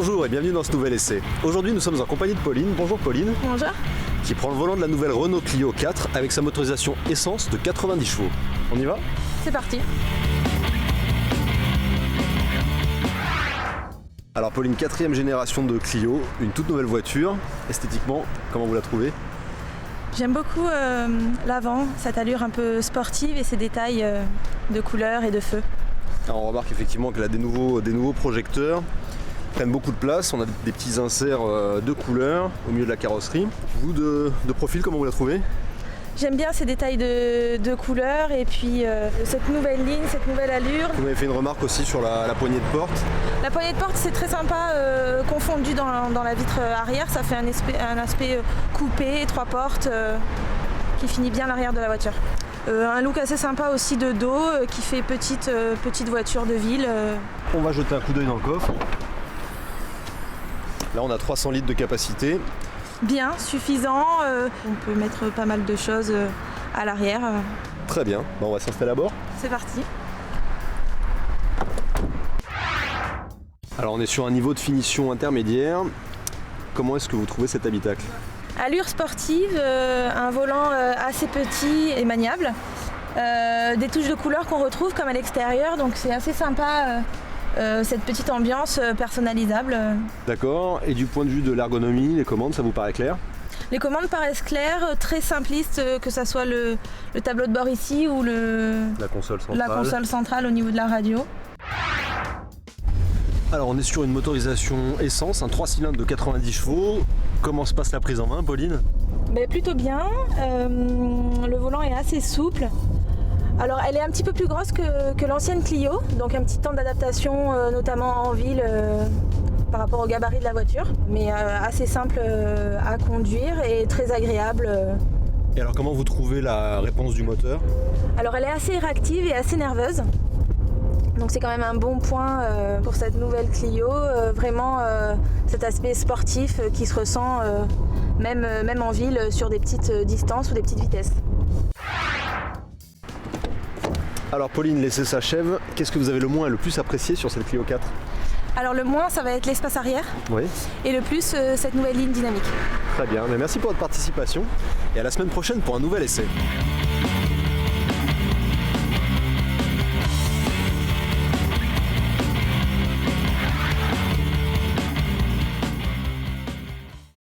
Bonjour et bienvenue dans ce nouvel essai. Aujourd'hui nous sommes en compagnie de Pauline. Bonjour Pauline. Bonjour. Qui prend le volant de la nouvelle Renault Clio 4 avec sa motorisation essence de 90 chevaux. On y va ? C'est parti. Alors Pauline, 4e génération de Clio, une toute nouvelle voiture. Esthétiquement, comment vous la trouvez ? J'aime beaucoup l'avant, cette allure un peu sportive et ses détails de couleurs et de feu. Alors on remarque effectivement qu'elle a des nouveaux projecteurs, prennent beaucoup de place, on a des petits inserts de couleurs au milieu de la carrosserie. Vous de profil, comment vous la trouvez ? J'aime bien ces détails de couleurs et puis cette nouvelle ligne, cette nouvelle allure. Vous m'avez fait une remarque aussi sur la poignée de porte. La poignée de porte c'est très sympa, confondue dans la vitre arrière, ça fait un aspect coupé, 3 portes qui finit bien l'arrière de la voiture. Un look assez sympa aussi de dos qui fait petite voiture de ville. On va jeter un coup d'œil dans le coffre. Là on a 300 litres de capacité. Bien, suffisant, on peut mettre pas mal de choses à l'arrière. Très bien, on va s'installer à bord. C'est parti. Alors on est sur un niveau de finition intermédiaire. Comment est-ce que vous trouvez cet habitacle ? Allure sportive, un volant assez petit et maniable. Des touches de couleur qu'on retrouve comme à l'extérieur, donc c'est assez sympa. Cette petite ambiance personnalisable. D'accord, et du point de vue de l'ergonomie, les commandes, ça vous paraît clair ? Les commandes paraissent claires, très simplistes, que ça soit le tableau de bord ici ou la console centrale au niveau de la radio. Alors on est sur une motorisation essence, un 3 cylindres de 90 chevaux. Comment se passe la prise en main, Pauline ? Plutôt bien, le volant est assez souple. Alors elle est un petit peu plus grosse que l'ancienne Clio, donc un petit temps d'adaptation notamment en ville par rapport au gabarit de la voiture, mais assez simple à conduire et très agréable. Et alors comment vous trouvez la réponse du moteur ? Alors elle est assez réactive et assez nerveuse, donc c'est quand même un bon point pour cette nouvelle Clio, vraiment cet aspect sportif qui se ressent même en ville sur des petites distances ou des petites vitesses. Alors Pauline, l'essai s'achève. Qu'est-ce que vous avez le moins et le plus apprécié sur cette Clio 4 ? Alors le moins, ça va être l'espace arrière. Oui. Et le plus, cette nouvelle ligne dynamique. Très bien, mais merci pour votre participation et à la semaine prochaine pour un nouvel essai.